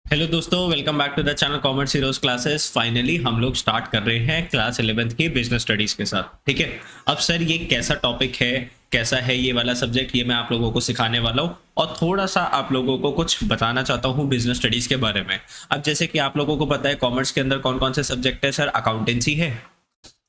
Hello दोस्तों, welcome back to the channel commerce heroes classes. Finally हम लोग start कर रहे हैं क्लास 11th की बिजनेस स्टडीज के साथ। ठीक है। अब सर ये कैसा टॉपिक है, कैसा है ये वाला सब्जेक्ट, ये मैं आप लोगों को सिखाने वाला हूँ और थोड़ा सा आप लोगों को कुछ बताना चाहता हूँ बिजनेस स्टडीज के बारे में। अब जैसे कि आप लोगों को पता है कॉमर्स के अंदर कौन कौन से सब्जेक्ट है सर। अकाउंटेंसी है,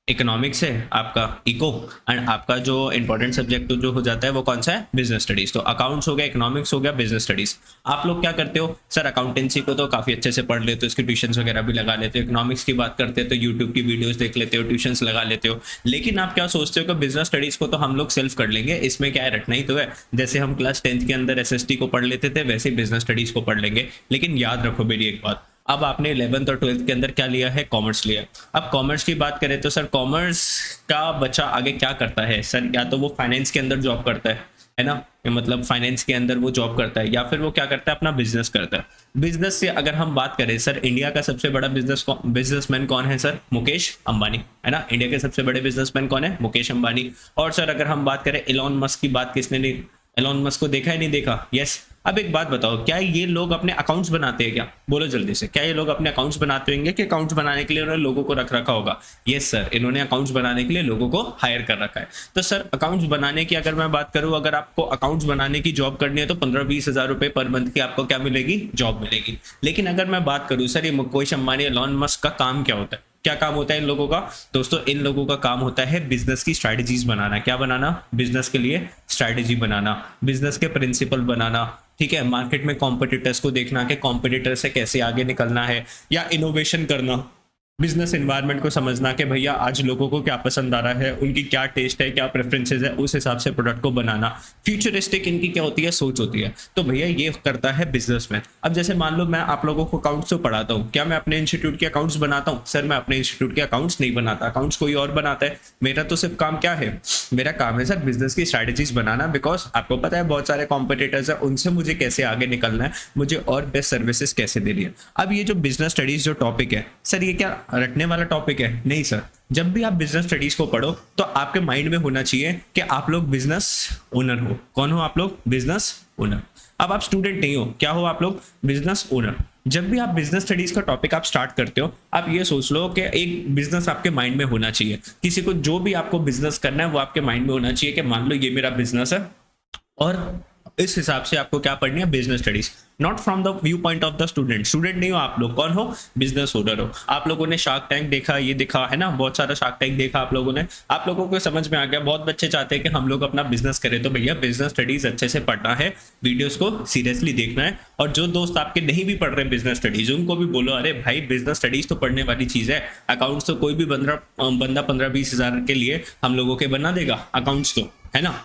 इकोनॉमिक्स है, आपका इको, एंड आपका जो इंपॉर्टेंट सब्जेक्ट जो हो जाता है वो कौन सा है, बिजनेस स्टडीज। तो अकाउंट्स हो गया, इकोनॉमिक्स हो गया, बिजनेस स्टडीज। आप लोग क्या करते हो सर, अकाउंटेंसी को तो काफी अच्छे से पढ़ लेते हो, इसके ट्यूशंस वगैरह भी लगा लेते हो। इकोनॉमिक्स की बात करते हैं तो यूट्यूब की वीडियोस देख लेते हो, ट्यूशंस लगा लेते हो। लेकिन आप क्या सोचते हो कि बिजनेस स्टडीज को तो हम लोग सेल्फ कर लेंगे, इसमें क्या है, रटना ही तो है। जैसे हम क्लास 10th के अंदर एसएसटी को पढ़ लेते थे वैसे ही बिजनेस स्टडीज को पढ़ लेंगे। लेकिन याद रखो मेरी एक बात, अब आपने 11th और 12th के अंदर क्या लिया है, कॉमर्स लिया है। अब कॉमर्स की बात करें तो सर कॉमर्स का बच्चा आगे क्या करता है सर, या तो वो फाइनेंस के अंदर जॉब करता है ना, मतलब फाइनेंस के अंदर वो जॉब करता है, या फिर वो क्या करता है, अपना बिजनेस करता है। बिजनेस से अगर हम बात करें सर, इंडिया का सबसे बड़ा बिजनेसमैन कौन है सर, मुकेश अंबानी, है ना। इंडिया के सबसे बड़े बिजनेसमैन कौन है, मुकेश अंबानी। और सर अगर हम बात करें एलोन मस्क की, बात किसने नहीं, एलोन मस्क को देखा है, नहीं देखा, यस। अब एक बात बताओ, क्या ये लोग अपने अकाउंट्स बनाते हैं क्या, बोलो जल्दी से, क्या ये लोग अपने अकाउंट्स बनाते होंगे कि अकाउंट्स बनाने के लिए उन्होंने लोगों को रख रखा होगा। यस सर, इन्होंने अकाउंट्स बनाने के लिए लोगों को हायर कर रखा है। तो सर अकाउंट्स बनाने की अगर मैं बात करूं, अगर आपको अकाउंट्स बनाने की जॉब करनी है तो 15-20 हज़ार रुपए पर मंथ की आपको क्या मिलेगी, जॉब मिलेगी। लेकिन अगर मैं बात करूं सर, ये मुकेश अंबानी, एलोन मस्क का काम क्या होता है, क्या काम होता है इन लोगों का। दोस्तों इन लोगों का काम होता है बिजनेस की स्ट्रैटेजीज बनाना। क्या बनाना, बिजनेस के लिए स्ट्रैटेजी बनाना, बिजनेस के प्रिंसिपल बनाना। ठीक है, मार्केट में कॉम्पिटिटर्स को देखना कि कॉम्पिटिटर से कैसे आगे निकलना है, या इनोवेशन करना, बिजनेस एनवायरनमेंट को समझना कि भैया आज लोगों को क्या पसंद आ रहा है, उनकी क्या टेस्ट है, क्या प्रेफरेंसेस है, उस हिसाब से प्रोडक्ट को बनाना। फ्यूचरिस्टिक इनकी क्या होती है, सोच होती है। तो भैया ये करता है बिजनेसमैन। अब जैसे मान लो मैं आप लोगों को अकाउंट्स तो पढ़ाता हूँ, क्या मैं अपने इंस्टीट्यूट के अकाउंट्स बनाता हूँ सर, मैं अपने इंस्टीट्यूट के अकाउंट्स नहीं बनाता, अकाउंट्स कोई और बनाता है। मेरा तो सिर्फ काम क्या है, मेरा काम है सर बिजनेस की स्ट्रैटेजीज बनाना। बिकॉज आपको पता है बहुत सारे कॉम्पिटिटर्स है, उनसे मुझे कैसे आगे निकलना है, मुझे और बेस्ट सर्विसेज कैसे देनी है। अब ये जो बिजनेस स्टडीज जो टॉपिक है सर, ये क्या रटने वाला टॉपिक है, नहीं सर। जब भी आप बिजनेस स्टडीज को पढ़ो तो आपके माइंड में होना चाहिए कि आप लोग बिजनेस ओनर हो। कौन हो आप लोग, बिजनेस ओनर। अब आप स्टूडेंट नहीं हो, क्या हो आप लोग, बिजनेस ओनर। जब भी आप बिजनेस स्टडीज का टॉपिक आप स्टार्ट करते हो, आप ये सोच लो कि एक बिजनेस आपके माइंड में होना चाहिए। किसी को जो भी आपको बिजनेस करना है वो आपके माइंड में होना चाहिए कि मान लो ये मेरा बिजनेस है, और इस हिसाब से आपको क्या पढ़नी है, business studies. Not from the view point of the student, student नहीं हो आप लोग, कौन हो, बिजनेस ओनर हो। आप लोगों ने शार्क टैंक देखा, ये देखा है ना, बहुत सारा शार्क टैंक देखा आप लोगों ने, आप लोगों को समझ में आ गया। बहुत बच्चे चाहते हैं कि हम लोग अपना बिजनेस करें, तो भैया बिजनेस स्टडीज अच्छे से पढ़ना है, वीडियोस को सीरियसली देखना है। और जो दोस्त आपके नहीं भी पढ़ रहे बिजनेस स्टडीज, उनको भी बोलो, अरे भाई बिजनेस स्टडीज तो पढ़ने वाली चीज है। अकाउंट्स तो कोई भी बंदा 15-20 हज़ार के लिए हम लोगों के बना देगा, अकाउंट्स तो, है ना।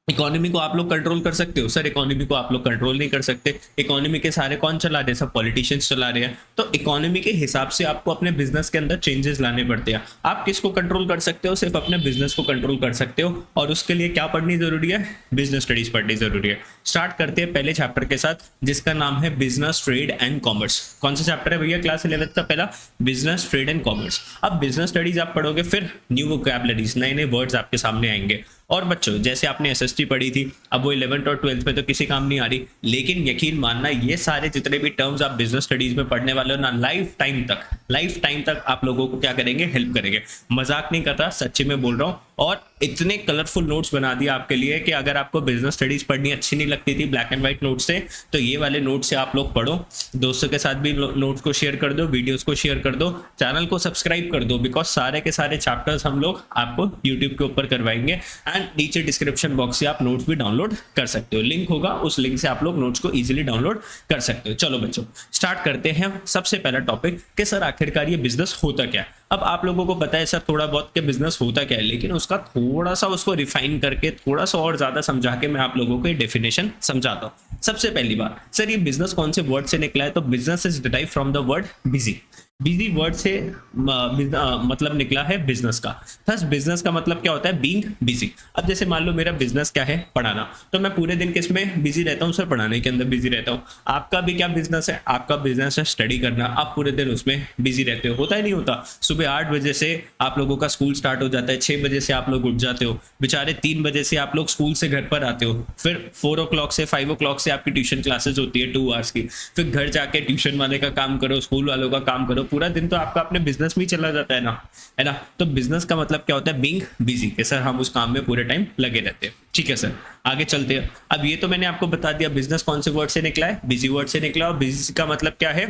इकोनॉमी को आप लोग कंट्रोल कर सकते हो सर, इकोनॉमी को आप लोग कंट्रोल नहीं कर सकते। इकोनॉमी के सारे कौन चला रहे हैं, सब पॉलिटिशियंस चला रहे हैं। तो इकोनॉमी के हिसाब से आपको अपने बिजनेस के अंदर चेंजेस लाने पड़ते हैं। आप किसको कंट्रोल कर सकते हो, सिर्फ अपने बिजनेस को कंट्रोल कर सकते हो। और उसके लिए क्या पढ़नी जरूरी है, बिजनेस स्टडीज पढ़नी जरूरी है। स्टार्ट करते हैं पहले चैप्टर के साथ, जिसका नाम है बिजनेस, ट्रेड एंड कॉमर्स। कौन सा चैप्टर है भैया, क्लास 11th का पहला, बिजनेस, ट्रेड एंड कॉमर्स। अब बिजनेस स्टडीज आप पढ़ोगे, फिर न्यू वोकैबुलरीज, नए नए वर्ड्स आपके सामने आएंगे। और बच्चों जैसे आपने एसएसटी पढ़ी थी, अब वो 11th और 12th में तो किसी काम नहीं आ रही, लेकिन यकीन मानना ये सारे जितने भी टर्म्स आप बिजनेस स्टडीज में पढ़ने वाले हो ना, लाइफ टाइम तक आप लोगों को क्या करेंगे, हेल्प करेंगे। मजाक नहीं कर रहा, सच्ची में बोल रहा हूँ। और इतने कलरफुल नोट्स बना दिया आपके लिए कि अगर आपको बिजनेस स्टडीज पढ़नी अच्छी नहीं लगती थी ब्लैक एंड व्हाइट नोट से, तो ये वाले नोट से आप लोग पढ़ो। दोस्तों के साथ भी नोट्स को शेयर कर दो, वीडियोस को शेयर कर दो, चैनल को सब्सक्राइब कर दो, बिकॉज सारे के सारे चैप्टर्स हम लोग आपको यूट्यूब के ऊपर करवाएंगे। एंड नीचे डिस्क्रिप्शन बॉक्स से आप नोट्स भी डाउनलोड कर सकते हो, लिंक होगा, उस लिंक से आप लोग नोट्स को इजीली डाउनलोड कर सकते हो। चलो बच्चों स्टार्ट करते हैं। सबसे पहला टॉपिक कि सर आखिरकार ये बिजनेस होता क्या है। अब आप लोगों को पता है सर थोड़ा बहुत कि बिजनेस होता क्या है, लेकिन उसका थोड़ा सा उसको रिफाइन करके, थोड़ा सा और ज्यादा समझा के मैं आप लोगों को ये डेफिनेशन समझाता हूँ। सबसे पहली बात सर, ये बिजनेस कौन से वर्ड से निकला है, तो business is derive from the word busy. Busy word से मतलब निकला है बिजनेस का। थस बिजनेस का मतलब क्या होता है? Being busy. अब जैसे मान लो मेरा बिजनेस क्या है? पढ़ाना। तो मैं पूरे दिन किस में बिजी रहता हूँ सर? पढ़ाने के अंदर बिजी रहता हूँ। आपका भी क्या बिजनेस है? आपका बिजनेस है स्टडी करना। आप पूरे दिन उसमें बिजी रहते हो, होता है नहीं होता? सुबह 8 बजे से आप लोगों का स्कूल स्टार्ट हो जाता है, 6 बजे से आप लोग उठ जाते हो, बेचारे 3 बजे से आप लोग स्कूल से घर पर आते हो, फिर 4 o'clock से 5 o'clock से आपकी ट्यूशन क्लासेस होती है 2 hours की, फिर घर जाके ट्यूशन वाले का काम करो, स्कूल वालों का काम करो, पूरा दिन तो आपका अपने बिजनेस में ही चला जाता है ना, है ना? तो बिजनेस का मतलब क्या होता है? बीइंग बिजी, कि सर हम उस काम में पूरे टाइम लगे रहते हैं। ठीक है सर, आगे चलते हैं। अब ये तो मैंने आपको बता दिया बिजनेस कौन से वर्ड से निकला है, बिजी वर्ड से निकला, और बिजी का मतलब क्या है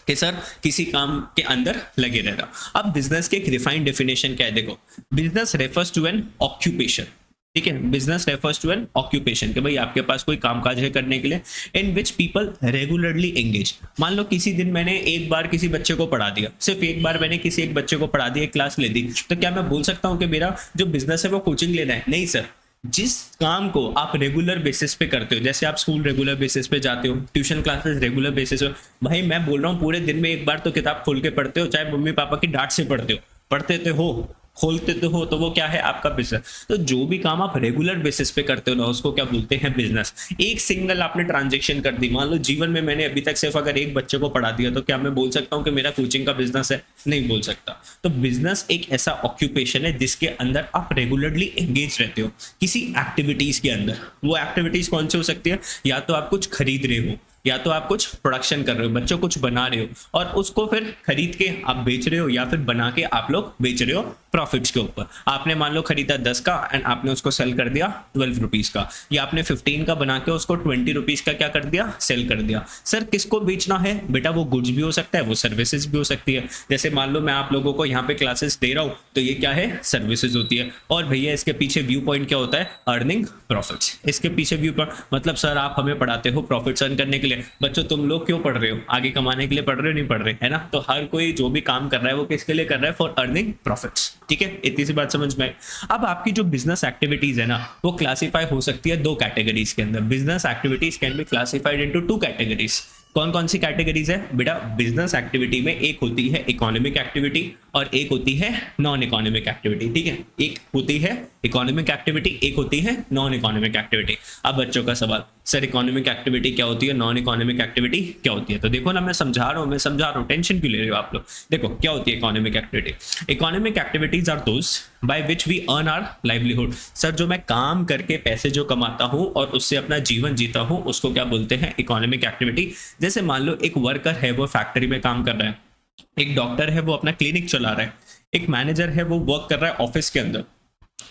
कि सर किसी काम के अंदर लगे रहना। अब बिजनेस की एक रिफाइंड डेफिनेशन क्या है? देखो, business refers to an occupation. ठीक है, business refers to an occupation, कि भाई आपके पास कोई कामकाज है करने के लिए, इन विच पीपल रेगुलरली एंगेज। मान लो किसी दिन मैंने एक बार किसी बच्चे को पढ़ा दिया, सिर्फ एक बार मैंने किसी एक बच्चे को पढ़ा दिया, एक क्लास ले दी, तो क्या मैं बोल सकता हूं कि मेरा जो बिजनेस है वो कोचिंग लेना है? नहीं सर। जिस काम को आप रेगुलर बेसिस पे करते हो, जैसे आप स्कूल रेगुलर बेसिस पे जाते हो, ट्यूशन क्लासेस रेगुलर बेसिस पे, भाई मैं बोल रहा हूँ पूरे दिन में एक बार तो किताब खोल के पढ़ते हो, चाहे मम्मी पापा की डांट से पढ़ते हो, पढ़ते तो हो, खोलते तो हो, तो वो क्या है? आपका बिजनेस। तो जो भी काम आप रेगुलर बेसिस पे करते हो ना, उसको क्या बोलते हैं? बिजनेस। एक सिंगल आपने ट्रांजेक्शन कर दी, मान लो जीवन में मैंने अभी तक सिर्फ अगर एक बच्चे को पढ़ा दिया, तो क्या मैं बोल सकता हूँ कि मेरा कोचिंग का बिजनेस है? नहीं बोल सकता। तो बिजनेस एक ऐसा ऑक्यूपेशन है जिसके अंदर आप रेगुलरली एंगेज रहते हो किसी एक्टिविटीज के अंदर। वो एक्टिविटीज कौन सी हो सकती है? या तो आप कुछ खरीद रहे हो, या तो आप कुछ प्रोडक्शन कर रहे हो, बच्चों कुछ बना रहे हो, और उसको फिर खरीद के आप बेच रहे हो, या फिर बना के आप लोग बेच रहे हो प्रॉफिट्स के ऊपर। आपने मान लो खरीदा 10 का एंड आपने उसको सेल कर दिया 12 रुपीज का, या आपने 15 का बना के उसको 20 रुपीज का क्या कर दिया? सेल कर दिया। सर किसको बेचना है बेटा? वो गुड्स भी हो सकता है, वो सर्विसेज भी हो सकती है। जैसे मान लो मैं आप लोगों को यहाँ पे क्लासेस दे रहा हूँ, तो ये क्या है? सर्विसेज होती है। और भैया इसके पीछे व्यू पॉइंट क्या होता है? Earning profits. इसके पीछे व्यू पॉइंट मतलब सर आप हमें पढ़ाते हो प्रॉफिट्स अर्न करने के लिए, बच्चों तुम लोग क्यों पढ़ रहे हो? आगे कमाने के लिए पढ़ रहे हो? नहीं पढ़ रहे, है ना? तो हर कोई जो भी काम कर रहा है वो किसके लिए कर रहा है? For earning profits. ठीक है, इतनी सी बात समझ में आई। अब आपकी जो बिजनेस एक्टिविटीज है ना, वो क्लासीफाई हो सकती है दो कैटेगरीज के अंदर। Business activities can be classified into two categories. कौन कौन सी कैटेगरीज है बेटा? बिजनेस एक्टिविटी में एक होती है इकोनॉमिक एक्टिविटी, और एक होती है नॉन इकोनॉमिक एक्टिविटी। ठीक है, एक होती है इकोनॉमिक एक्टिविटी, एक होती है नॉन इकोनॉमिक एक्टिविटी। अब बच्चों का सवाल, सर इकोनॉमिक एक्टिविटी क्या होती है, नॉन इकोनॉमिक एक्टिविटी क्या होती है? तो देखो ना, मैं समझा रहा हूँ, टेंशन क्यों ले रहे हो आप लोग? देखो क्या होती है economic activity. Economic activities are those by which we earn our livelihood. Sir जो मैं काम करके पैसे जो कमाता हूँ और उससे अपना जीवन जीता हूँ, उसको क्या बोलते हैं? Economic activity. जैसे मान लो एक वर्कर है, वो फैक्ट्री में काम कर रहा है, एक डॉक्टर है वो अपना क्लिनिक चला रहा है, एक मैनेजर है वो वर्क कर रहा है ऑफिस के अंदर,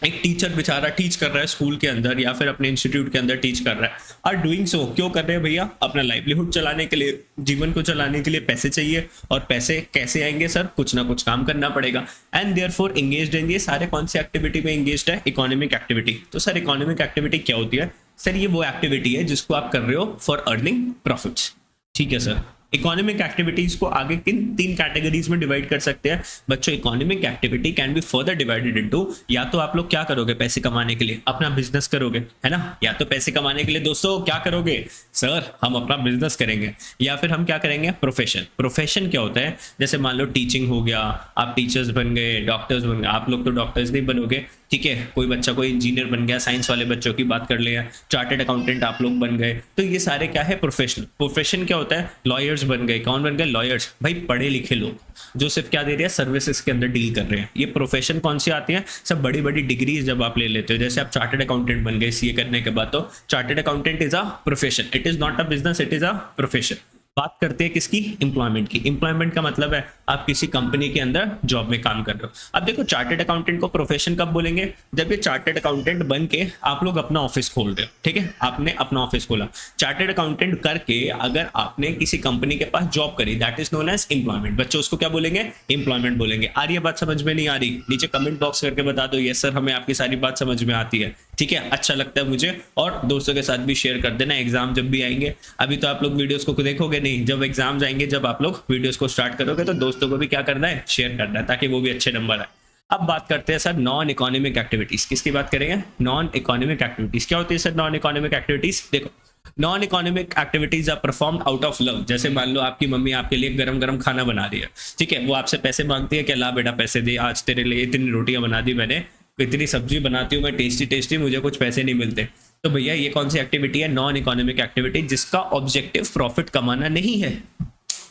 एक टीचर बेचारा टीच कर रहा है स्कूल के अंदर या फिर अपने इंस्टीट्यूट के अंदर टीच कर रहा है। और डूइंग सो क्यों कर रहे हैं भैया? अपना लाइवलीहुड चलाने के लिए, जीवन को चलाने के लिए पैसे चाहिए। और पैसे कैसे आएंगे सर? कुछ ना कुछ काम करना पड़ेगा। एंड देयरफॉर एंगेज्ड इन, ये सारे कौन सी एक्टिविटी में एंगेज्ड है? Economic activity. तो सर इकोनॉमिक एक्टिविटी क्या होती है? सर ये वो एक्टिविटी है जिसको आप कर रहे हो फॉर अर्निंग प्रॉफिट्स। ठीक है सर। इकोनॉमिक एक्टिविटीज को आगे किन तीन कैटेगरीज में डिवाइड कर सकते हैं बच्चों? Economic activity can be further divided into, या तो आप लोग क्या करोगे पैसे कमाने के लिए? अपना बिजनेस करोगे, है ना? या तो पैसे कमाने के लिए दोस्तों क्या करोगे? सर हम अपना बिजनेस करेंगे। या फिर हम क्या करेंगे? प्रोफेशन। प्रोफेशन क्या होता है? जैसे मान लो टीचिंग हो गया, आप टीचर्स बन गए, डॉक्टर्स बन गए। आप लोग तो डॉक्टर्स नहीं बनोगे, ठीक है, कोई बच्चा कोई इंजीनियर बन गया, साइंस वाले बच्चों की बात कर ले, चार्टेड अकाउंटेंट आप लोग बन गए। तो ये सारे क्या है? प्रोफेशनल। प्रोफेशन क्या होता है? लॉयर्स बन गए। कौन बन गए? लॉयर्स। भाई पढ़े लिखे लोग जो सिर्फ क्या दे रहे हैं? सर्विसेज के अंदर डील कर रहे हैं। ये प्रोफेशन कौन सी आती है? सब बड़ी बड़ी डिग्रीज जब आप ले लेते हो, जैसे आप चार्टेड अकाउंटेंट बन गए सीए करने के बाद, तो chartered accountant is a profession, it is not a business, it is a profession. बात करते हैं किसकी? एम्प्लॉयमेंट की। एम्प्लॉयमेंट का मतलब है आप किसी कंपनी के अंदर जॉब में काम कर रहे हो। अब देखो चार्टेड अकाउंटेंट को प्रोफेशन कब बोलेंगे? जब ये चार्टेड अकाउंटेंट बन के आप लोग अपना ऑफिस खोल रहे हो, ठीक है, आपने अपना ऑफिस खोला, चार्टेड अकाउंटेंट करके अगर आपने किसी कंपनी के पास जॉब करी, that is known as employment. बच्चों उसको क्या बोलेंगे? एम्प्लॉयमेंट बोलेंगे। आ रही है बात समझ में? नहीं आ रही? नीचे कमेंट बॉक्स करके बता दो यस सर हमें आपकी सारी बात समझ में आती है। ठीक है, अच्छा लगता है मुझे, और दोस्तों के साथ भी शेयर कर देना। एग्जाम जब भी आएंगे, अभी तो आप लोग वीडियोस को देखोगे नहीं, जब एग्जाम आएंगे, जब आप लोग वीडियोस को स्टार्ट करोगे, तो दोस्तों को भी क्या करना है? शेयर करना है, ताकि वो भी अच्छे नंबर आए। अब बात करते हैं सर नॉन इकोनॉमिक एक्टिविटीज। किसकी बात करेंगे? Non economic activities. क्या होती है सर नॉन इकोनॉमिक एक्टिविटीज? देखो non economic activities are performed out of love. जैसे मान लो आपकी मम्मी आपके लिए गरम गरम खाना बना रही है, ठीक है, वो आपसे पैसे मांगती है कि ला बेटा पैसे दे, आज तेरे लिए इतनी रोटियां बना दी मैंने, इतनी सब्जी बनाती हूँ मैं टेस्टी टेस्टी, मुझे कुछ पैसे नहीं मिलते। तो भैया ये कौन सी एक्टिविटी है? नॉन इकोनॉमिक एक्टिविटी, जिसका ऑब्जेक्टिव प्रॉफिट कमाना नहीं है।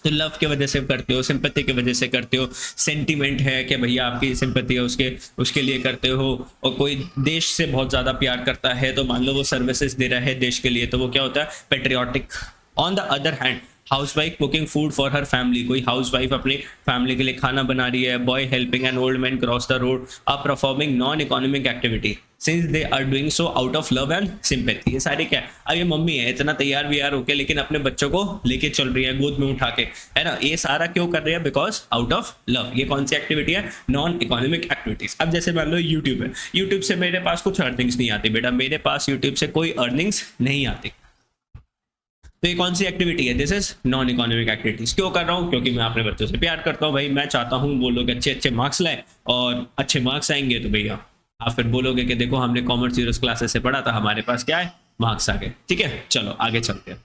तो लव की वजह से करते हो, सिंपैथी की वजह से करते हो, सेंटीमेंट है कि भैया आपकी सिंपैथी है उसके उसके लिए करते हो। और कोई देश से बहुत ज़्यादा प्यार करता है तो मान लो वो सर्विसेज दे रहा है देश के लिए, तो वो क्या होता है? Patriotic. On the other hand, housewife cooking food for her family, कोई हाउसवाइफ अपनी फैमिली के लिए खाना बना रही है। Boy helping an old man cross the road are performing non economic activity since they are doing so out of love and sympathy. ये सारी क्या है? अब ये मम्मी है इतना तैयार व्यार होके, लेकिन अपने बच्चों को लेके चल रही है गोद में उठा के, है ना, ये सारा क्यों कर रही है? Because out of love. ये कौन सी एक्टिविटी है? Non economic activities. अब जैसे मान लो यूट्यूब है, यूट्यूब से मेरे पास कुछ अर्निंग्स नहीं आती बेटा, मेरे पास यूट्यूब से कोई अर्निंग्स नहीं आती, तो ये कौन सी एक्टिविटी है? This is non economic activities. क्यों कर रहा हूँ? क्योंकि मैं अपने बच्चों से प्यार करता हूँ भाई, मैं चाहता हूँ वो लोग अच्छे अच्छे मार्क्स लाए, और अच्छे मार्क्स आएंगे तो भैया आप फिर बोलोगे कि देखो हमने कॉमर्स जीरोस क्लासेस से पढ़ा था, हमारे पास क्या है? मार्क्स आ गए। ठीक है, चलो आगे चलते हैं,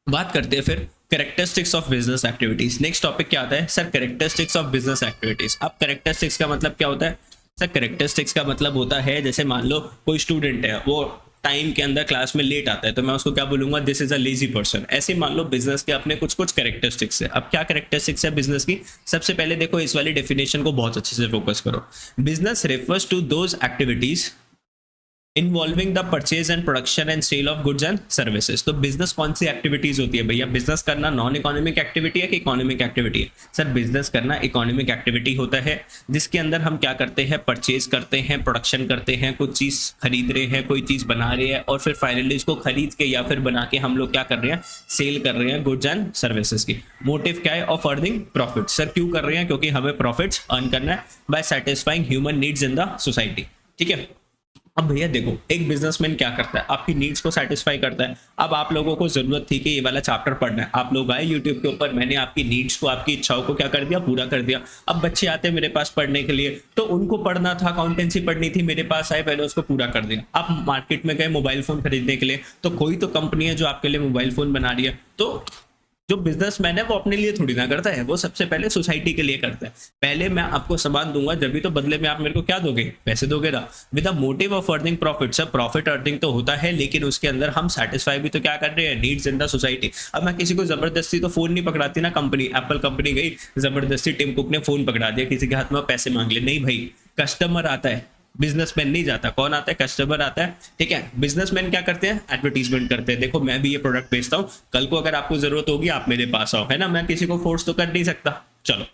बात करते हैं फिर characteristics of business activities. Next topic क्या आता है sir? Characteristics of business activities. अब कैरेक्टरिस्टिक्स का मतलब क्या होता है सर? कैरेक्टरिस्टिक्स का मतलब होता है, जैसे मान लो कोई स्टूडेंट है, वो टाइम के अंदर क्लास में लेट आता है, तो मैं उसको क्या बोलूंगा? This is a lazy person. ऐसे मान लो बिजनेस के अपने कुछ कुछ कैरेक्टरिस्टिक्स है। अब क्या कैरेक्टरिस्टिक्स है बिजनेस की? सबसे पहले देखो इस वाली डेफिनेशन को बहुत अच्छे से फोकस करो। Business refers to those activities involving the purchase and production and sale of goods and services. तो बिजनेस कौन सी एक्टिविटीज होती है भैया? बिजनेस करना नॉन इकोनॉमिक एक्टिविटी है कि इकोनॉमिक एक्टिविटी है? सर बिजनेस करना इकोनॉमिक एक्टिविटी होता है, जिसके अंदर हम क्या करते हैं? परचेज करते हैं, प्रोडक्शन करते हैं, कुछ चीज खरीद रहे हैं, कोई चीज बना रहे हैं, और फिर फाइनली इसको खरीद के या फिर बना के हम लोग क्या कर रहे हैं? सेल कर रहे हैं गुड्स एंड सर्विसेज की। मोटिव क्या है? Of earning profit. सर क्यों कर रहे हैं? क्योंकि हमें प्रॉफिट्स अर्न करना है by satisfying human needs in the society. ठीक है, अब भैया देखो एक बिजनेसमैन क्या करता है? आपकी नीड्स को सेटिस्फाई करता है। अब आप लोगों को जरूरत थी कि ये वाला चैप्टर पढ़ना है, आप लोग आए यूट्यूब के ऊपर, मैंने आपकी नीड्स को, आपकी इच्छाओं को क्या कर दिया? पूरा कर दिया। अब बच्चे आते हैं मेरे पास पढ़ने के लिए, तो उनको पढ़ना था, अकाउंटेंसी पढ़नी थी, मेरे पास आए, पहले उसको पूरा कर दिया। आप मार्केट में गए मोबाइल फोन खरीदने के लिए, तो कोई तो कंपनी है जो आपके लिए मोबाइल फोन बना रही है। तो जो बिजनेसमैन है वो अपने लिए थोड़ी ना करता है, वो सबसे पहले सोसाइटी के लिए करता है। पहले मैं आपको सामान दूंगा, जब भी तो बदले में आप मेरे को क्या दोगे? पैसे दोगे ना। With the motive of earning profit. Sir profit earning तो होता है, लेकिन उसके अंदर हम सेटिस्फाई भी तो क्या कर रहे हैं? Needs in the society. अब मैं किसी को जबरदस्ती तो फोन नहीं पकड़ाती ना, कंपनी एप्पल कंपनी गई जबरदस्ती, टिम कुक ने फोन पकड़ा दिया किसी के हाथ में, पैसे मांग ले, नहीं भाई, कस्टमर आता है, बिजनेसमैन नहीं जाता। कौन आता है? कस्टमर आता है। ठीक है, बिजनेसमैन क्या करते हैं? एडवर्टीजमेंट करते हैं, देखो मैं भी ये प्रोडक्ट बेचता हूँ, कल को अगर आपको जरूरत होगी आप मेरे पास आओ, है ना, मैं किसी को फोर्स तो कर नहीं सकता। चलो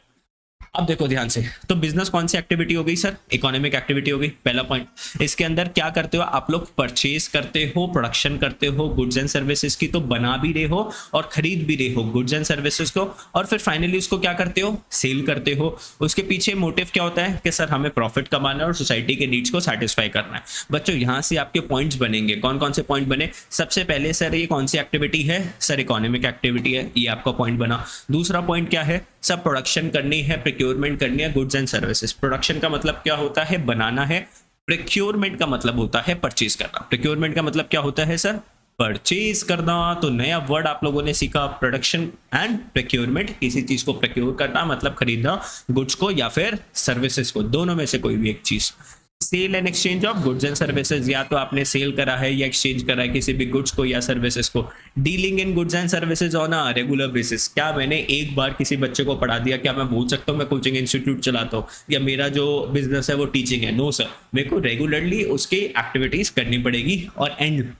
अब देखो ध्यान से, तो बिजनेस कौन सी एक्टिविटी हो गई सर? इकोनॉमिक एक्टिविटी हो गई, पहला पॉइंट। इसके अंदर क्या करते हो आप लोग? परचेज करते हो, प्रोडक्शन करते हो गुड्स एंड सर्विसेज की, तो बना भी रहे हो और खरीद भी रहे हो गुड्स एंड सर्विसेज को, और फिर फाइनली उसको क्या करते हो? सेल करते हो। उसके पीछे मोटिव क्या होता है? कि सर हमें प्रॉफिट कमाना है और सोसाइटी के नीड्स को सेटिस्फाई करना है। बच्चों यहाँ से आपके पॉइंट्स बनेंगे, कौन कौन से पॉइंट बने? सबसे पहले सर ये कौन सी एक्टिविटी है? सर इकोनॉमिक एक्टिविटी है, ये आपका पॉइंट बना। दूसरा पॉइंट क्या है? सब प्रोडक्शन करनी है, प्रोक्योरमेंट करनी है गुड्स एंड सर्विसेज। प्रोडक्शन का मतलब क्या होता है? बनाना है। प्रोक्योरमेंट का मतलब होता है परचेज करना। प्रोक्योरमेंट का मतलब क्या होता है सर? परचेज करना। तो नया वर्ड आप लोगों ने सीखा, प्रोडक्शन एंड प्रोक्योरमेंट। किसी चीज को प्रोक्योर करना मतलब खरीदना, गुड्स को या फिर सर्विसेज को, दोनों में से कोई भी एक चीज। Sale and exchange of goods and services, या तो आपने सेल करा है या एक्सचेंज करा है किसी भी गुड्स को या सर्विसेज को। Dealing in goods and services on a regular basis. क्या मैंने एक बार किसी बच्चे को पढ़ा दिया, क्या मैं बोल सकता हूँ मैं कोचिंग इंस्टीट्यूट चलाता हूँ या मेरा जो बिजनेस है वो टीचिंग है? नो सर, मेरे को रेगुलरली उसकी एक्टिविटीज करनी पड़ेगी। और एंड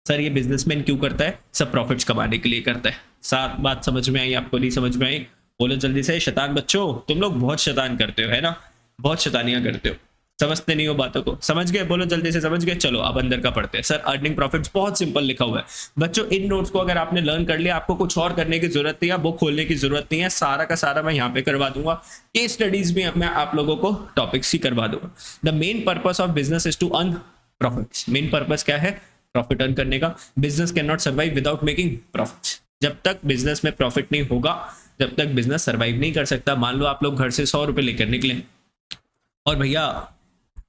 सर ये बिजनेसमैन क्यों करता है? सब प्रॉफिट्स कमाने के लिए करता है। साथ बात समझ में आई आपको? नहीं समझ में आई? बोलो जल्दी से। शैतान बच्चों, तुम लोग बहुत शैतान करते हो, है ना, बहुत शैतानियां करते हो, समझते नहीं हो बातों को। समझ गए? बोलो जल्दी से, समझ गए? चलो अब अंदर का पढ़ते हैं। सर अर्निंग प्रॉफिट्स बहुत सिंपल लिखा हुआ है बच्चों। इन नोट्स को अगर आपने लर्न कर लिया, आपको कुछ और करने की जरूरत नहीं है, बुक खोलने की जरूरत नहीं है, सारा का सारा मैं यहाँ पे करवा दूंगा। केस स्टडीज भी मैं आप लोगों को टॉपिक्स ही करवा दूंगा। The main purpose of business is to earn profits. Main purpose क्या है? प्रॉफिट अर्न करने का। Business can not survive without making profits. जब तक बिजनेस में प्रॉफिट नहीं होगा, जब तक बिजनेस सर्वाइव नहीं कर सकता। मान लो आप लोग घर से 100 रुपए लेकर निकले और भैया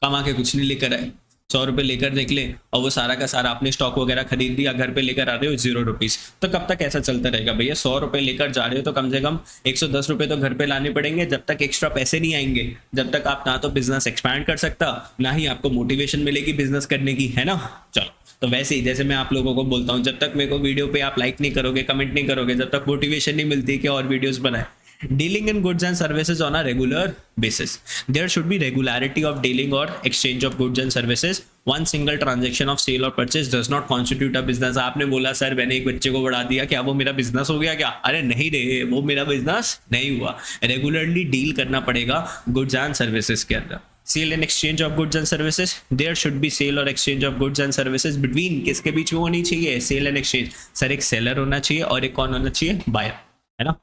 कमा के कुछ नहीं लेकर आए, 100 रुपये लेकर निकले और वो सारा का सारा आपने स्टॉक वगैरह खरीद लिया, घर पे लेकर आ रहे हो 0 रुपीज़, तो कब तक ऐसा चलता रहेगा भैया? 100 रुपये लेकर जा रहे हो तो कम से कम 110 रुपये तो घर पे लाने पड़ेंगे, जब तक एक्स्ट्रा पैसे नहीं आएंगे, जब तक आप ना तो बिजनेस एक्सपैंड कर सकता, ना ही आपको मोटिवेशन मिलेगी बिजनेस करने की, है ना। चलो, तो वैसे ही जैसे मैं आप लोगों को बोलता हूँ, जब तक मेरे को वीडियो पे आप लाइक नहीं करोगे, कमेंट नहीं करोगे, जब तक मोटिवेशन नहीं मिलती कि और वीडियोस बनाए। Dealing in goods and services on a regular basis. There should be regularity of dealing or exchange of goods and services. One single transaction of sale or purchase does not constitute a business. आपने बोला sir मैंने एक बच्चे को बढ़ा दिया, क्या वो मेरा बिजनेस हो गया क्या? अरे नहीं रे, वो मेरा बिजनेस नहीं हुआ। रेगुलरली डील करना पड़ेगा गुड्स एंड सर्विसेज के अंदर। Sale and exchange of goods and services, there should be sale और exchange of goods and services between, किसके बीच में होनी चाहिए? Sale and exchange. सर एक सेलर होना चाहिए और एक कौन होना चाहिए? बायर, है ना।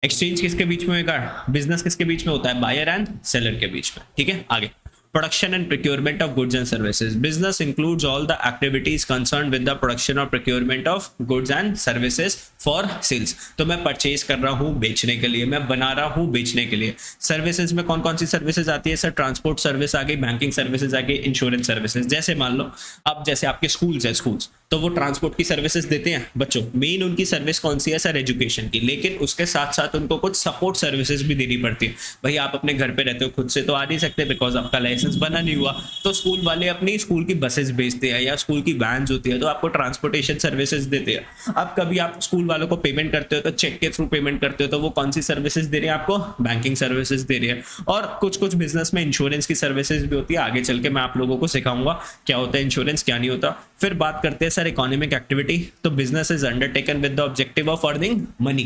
एक्सचेंज किसके बीच में होगा? बिजनेस किसके बीच में होता है? बायर एंड सेलर के बीच में, ठीक है। आगे, production and procurement of goods and services. Business includes all the activities concerned with the production or procurement of goods and services for sales. तो मैं परचेज कर रहा हूँ बेचने के लिए, मैं बना रहा हूँ बेचने के लिए। सर्विसेज में कौन कौन सी सर्विसेज आती है सर? ट्रांसपोर्ट सर्विस आ गई, बैंकिंग सर्विसेज आ गई, इंश्योरेंस सर्विसेज। जैसे मान लो अब जैसे आपके स्कूल्स है, स्कूल्स तो वो ट्रांसपोर्ट की सर्विसेज देते हैं बच्चों, मेन उनकी सर्विस कौन सी है सर? एजुकेशन की। लेकिन उसके साथ साथ उनको कुछ सपोर्ट सर्विसेज भी देनी पड़ती है। भाई आप अपने घर पे रहते हो, खुद से तो आ नहीं सकते बिकॉज आपका लाइसेंस बना नहीं हुआ, तो स्कूल वाले अपनी स्कूल की बसेस भेजते हैं या स्कूल की वैन्स होती है, तो आपको ट्रांसपोर्टेशन सर्विसेज देते हैं। अब कभी आप स्कूल वालों को पेमेंट करते हो तो चेक के थ्रू पेमेंट करते हो, तो वो कौन सी सर्विसेज दे रहे हैं आपको? बैंकिंग सर्विसेज दे रही है। और कुछ कुछ बिजनेस में इंश्योरेंस की सर्विसेज भी होती है, आगे चल के मैं आप लोगों को सिखाऊंगा क्या होता है इंश्योरेंस, क्या नहीं होता। फिर बात करते हैं सर इकोनॉमिक एक्टिविटी। तो business is undertaken with the objective of earning money.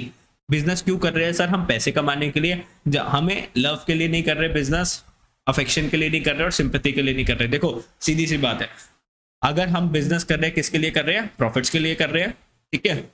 Business क्यों कर रहे हैं सर? हम पैसे कमाने के लिए, हमें लव के लिए नहीं कर रहे बिजनेस, अफेक्शन के लिए नहीं कर रहे और सिंपैथी के लिए नहीं कर रहे। देखो सीधी सी बात है, अगर हम बिजनेस कर रहे हैं किसके लिए कर रहे हैं? प्रॉफिट्स के लिए कर रहे हैं, ठीक है,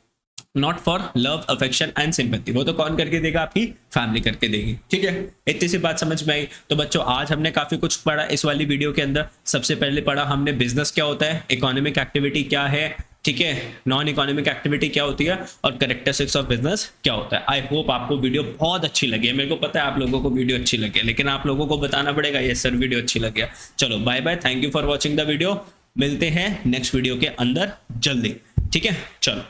not for love, affection and sympathy. वो तो कौन करके देगा? आपकी फैमिली करके देगी, ठीक है। इतनी सी बात समझ में आई। तो बच्चों आज हमने काफी कुछ पढ़ा इस वाली वीडियो के अंदर। सबसे पहले पढ़ा हमने बिजनेस क्या होता है, इकोनॉमिक एक्टिविटी क्या है, ठीक है, नॉन इकोनॉमिक एक्टिविटी क्या होती है और कैरेक्टरिस्टिक्स ऑफ बिजनेस क्या होता है। आई होप आपको वीडियो बहुत अच्छी लगी है। मेरे को पता है आप लोगों को वीडियो अच्छी लगी है, लेकिन आप लोगों को बताना पड़ेगा ये सर वीडियो अच्छी लगी है। चलो bye bye, thank you for watching the video. मिलते हैं नेक्स्ट वीडियो के अंदर जल्दी, ठीक है, चलो।